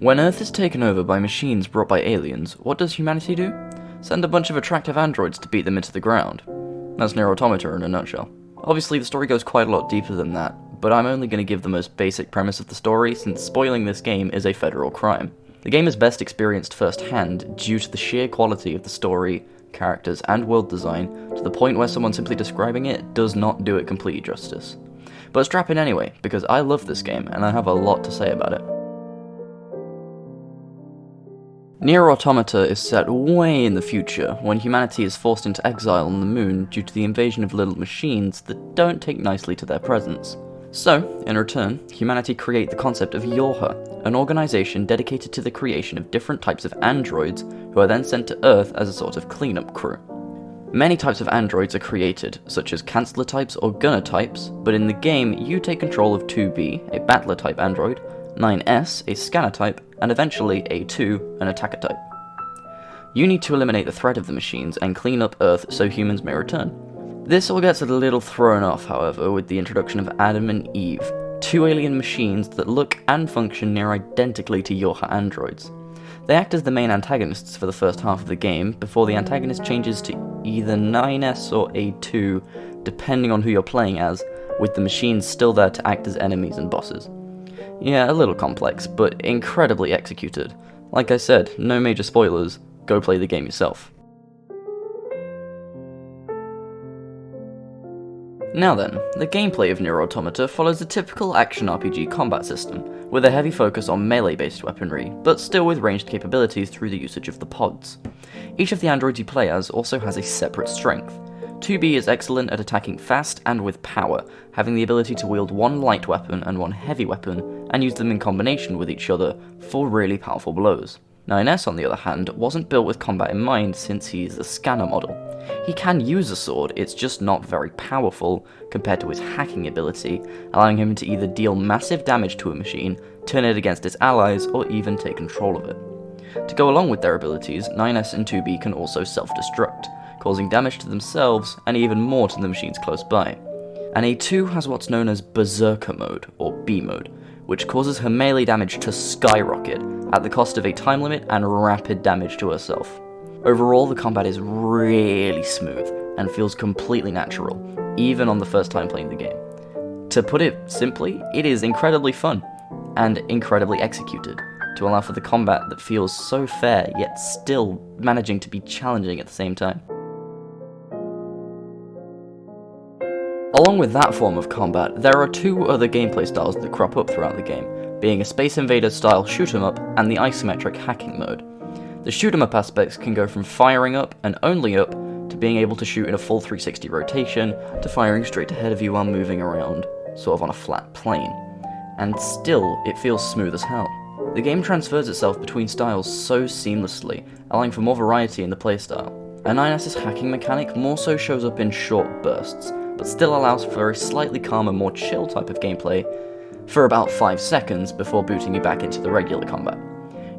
When Earth is taken over by machines brought by aliens, what does humanity do? Send a bunch of attractive androids to beat them into the ground. That's NieR Automata in a nutshell. Obviously, the story goes quite a lot deeper than that, but I'm only going to give the most basic premise of the story, since spoiling this game is a federal crime. The game is best experienced firsthand due to the sheer quality of the story, characters, and world design, to the point where someone simply describing it does not do it complete justice. But strap in anyway, because I love this game, and I have a lot to say about it. NieR Automata is set way in the future, when humanity is forced into exile on the moon due to the invasion of little machines that don't take nicely to their presence. So, in return, humanity create the concept of YORHA, an organization dedicated to the creation of different types of androids who are then sent to Earth as a sort of cleanup crew. Many types of androids are created, such as canceller types or gunner types, but in the game you take control of 2B, a battler type android, 9S, a scanner type, and eventually A2, an attacker type. You need to eliminate the threat of the machines and clean up Earth so humans may return. This all gets a little thrown off, however, with the introduction of Adam and Eve, two alien machines that look and function near identically to YORHA androids. They act as the main antagonists for the first half of the game, before the antagonist changes to either 9S or A2, depending on who you're playing as, with the machines still there to act as enemies and bosses. Yeah, a little complex, but incredibly executed. Like I said, no major spoilers, go play the game yourself. Now then, the gameplay of NieR Automata follows a typical action RPG combat system, with a heavy focus on melee-based weaponry, but still with ranged capabilities through the usage of the pods. Each of the androids you play as also has a separate strength. 2B is excellent at attacking fast and with power, having the ability to wield one light weapon and one heavy weapon, and use them in combination with each other for really powerful blows. 9S, on the other hand, wasn't built with combat in mind since he's a scanner model. He can use a sword, it's just not very powerful compared to his hacking ability, allowing him to either deal massive damage to a machine, turn it against its allies, or even take control of it. To go along with their abilities, 9S and 2B can also self-destruct, causing damage to themselves and even more to the machines close by. And A2 has what's known as Berserker mode, or B mode, which causes her melee damage to skyrocket, at the cost of a time limit and rapid damage to herself. Overall, the combat is really smooth, and feels completely natural, even on the first time playing the game. To put it simply, it is incredibly fun, and incredibly executed, to allow for the combat that feels so fair, yet still managing to be challenging at the same time. Along with that form of combat, there are two other gameplay styles that crop up throughout the game, being a Space Invader style shoot 'em up and the isometric hacking mode. The shoot 'em up aspects can go from firing up and only up, to being able to shoot in a full 360 rotation, to firing straight ahead of you while moving around, sort of on a flat plane. And still, it feels smooth as hell. The game transfers itself between styles so seamlessly, allowing for more variety in the playstyle. A 9S's hacking mechanic more so shows up in short bursts, but still allows for a slightly calmer, more chill type of gameplay for about 5 seconds before booting you back into the regular combat.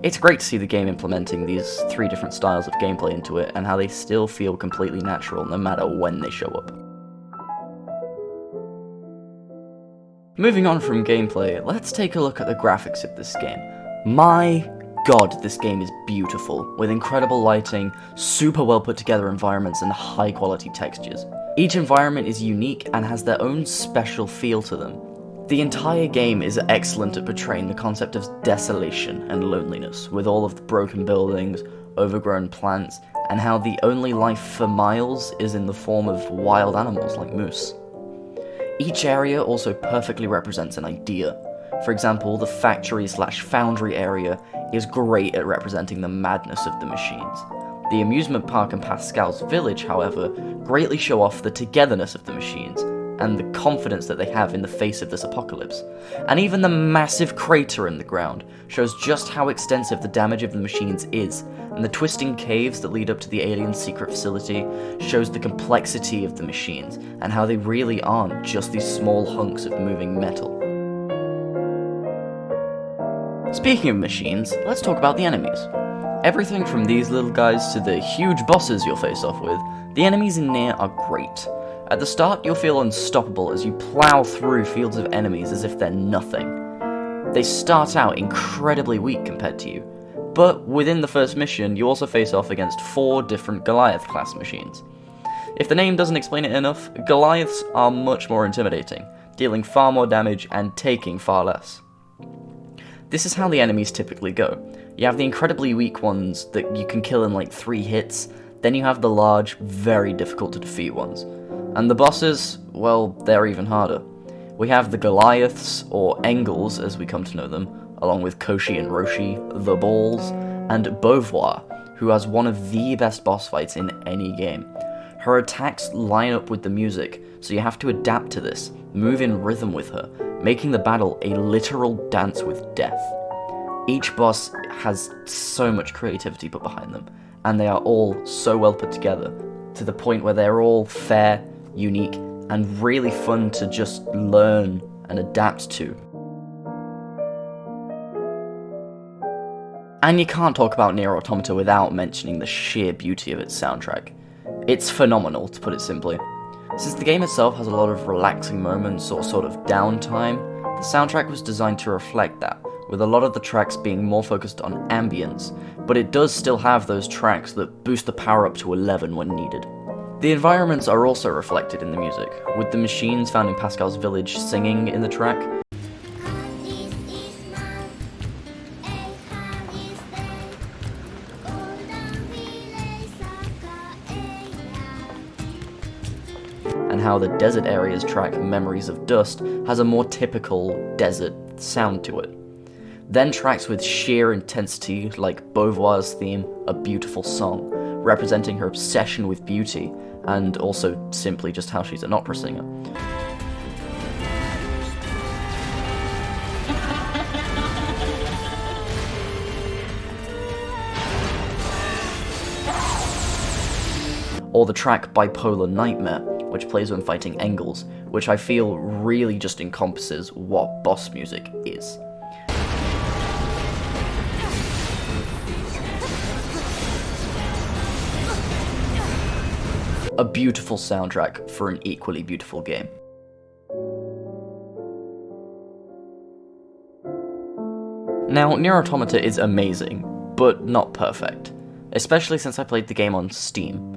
It's great to see the game implementing these 3 different styles of gameplay into it, and how they still feel completely natural no matter when they show up. Moving on from gameplay, let's take a look at the graphics of this game. My god, this game is beautiful, with incredible lighting, super well put together environments, and high quality textures. Each environment is unique and has their own special feel to them. The entire game is excellent at portraying the concept of desolation and loneliness, with all of the broken buildings, overgrown plants, and how the only life for miles is in the form of wild animals like moose. Each area also perfectly represents an idea. For example, the factory/foundry area is great at representing the madness of the machines. The amusement park and Pascal's village, however, greatly show off the togetherness of the machines, and the confidence that they have in the face of this apocalypse. And even the massive crater in the ground shows just how extensive the damage of the machines is, and the twisting caves that lead up to the alien secret facility shows the complexity of the machines, and how they really aren't just these small hunks of moving metal. Speaking of machines, let's talk about the enemies. Everything from these little guys to the huge bosses you'll face off with, the enemies in NieR are great. At the start, you'll feel unstoppable as you plow through fields of enemies as if they're nothing. They start out incredibly weak compared to you, but within the first mission you also face off against 4 different Goliath-class machines. If the name doesn't explain it enough, Goliaths are much more intimidating, dealing far more damage and taking far less. This is how the enemies typically go. You have the incredibly weak ones that you can kill in like 3 hits, then you have the large, very difficult to defeat ones. And the bosses, well, they're even harder. We have the Goliaths, or Engels as we come to know them, along with Koshi and Roshi, the Balls, and Beauvoir, who has one of the best boss fights in any game. Her attacks line up with the music, so you have to adapt to this, move in rhythm with her, making the battle a literal dance with death. Each boss has so much creativity put behind them, and they are all so well put together, to the point where they're all fair, unique, and really fun to just learn and adapt to. And you can't talk about NieR Automata without mentioning the sheer beauty of its soundtrack. It's phenomenal, to put it simply. Since the game itself has a lot of relaxing moments or sort of downtime, the soundtrack was designed to reflect that, with a lot of the tracks being more focused on ambience, but it does still have those tracks that boost the power up to 11 when needed. The environments are also reflected in the music, with the machines found in Pascal's village singing in the track, and how the desert area's track Memories of Dust has a more typical desert sound to it. Then tracks with sheer intensity like Beauvoir's theme, A Beautiful Song, representing her obsession with beauty, and also simply just how she's an opera singer. Or the track Bipolar Nightmare, which plays when fighting Engels, which I feel really just encompasses what boss music is. A beautiful soundtrack for an equally beautiful game. Now, NieR Automata is amazing, but not perfect, especially since I played the game on Steam.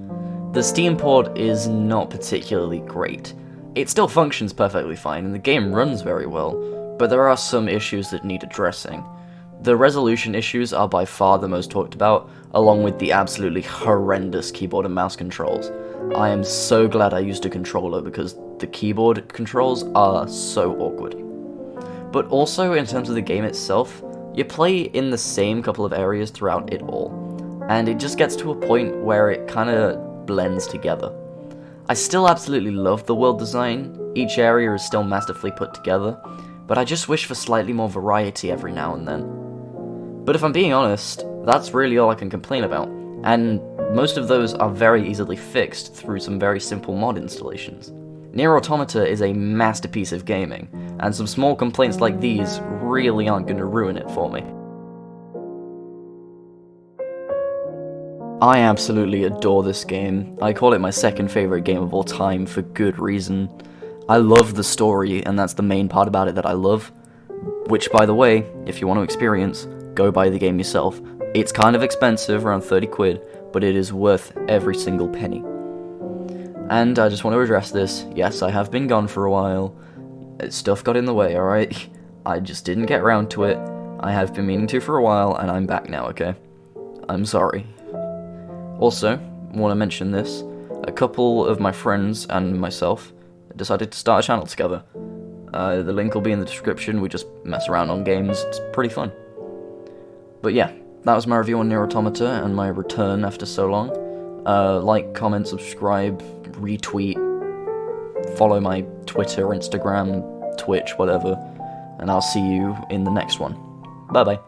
The Steam port is not particularly great. It still functions perfectly fine, and the game runs very well, but there are some issues that need addressing. The resolution issues are by far the most talked about, along with the absolutely horrendous keyboard and mouse controls. I am so glad I used a controller because the keyboard controls are so awkward. But also, in terms of the game itself, you play in the same couple of areas throughout it all, and it just gets to a point where it kinda blends together. I still absolutely love the world design, each area is still masterfully put together, but I just wish for slightly more variety every now and then. But if I'm being honest, that's really all I can complain about, and most of those are very easily fixed through some very simple mod installations. NieR Automata is a masterpiece of gaming, and some small complaints like these really aren't going to ruin it for me. I absolutely adore this game. I call it my second favorite game of all time for good reason. I love the story, and that's the main part about it that I love. Which, by the way, if you want to experience, go buy the game yourself. It's kind of expensive, around 30 quid, but it is worth every single penny. And I just want to address this. Yes, I have been gone for a while. Stuff got in the way, alright? I just didn't get around to it. I have been meaning to for a while, and I'm back now, okay? I'm sorry. Also, want to mention this, a couple of my friends and myself decided to start a channel together. The link will be in the description, we just mess around on games, it's pretty fun. But yeah, that was my review on NieR Automata and my return after so long. Like, comment, subscribe, retweet, follow my Twitter, Instagram, Twitch, whatever, and I'll see you in the next one. Bye bye.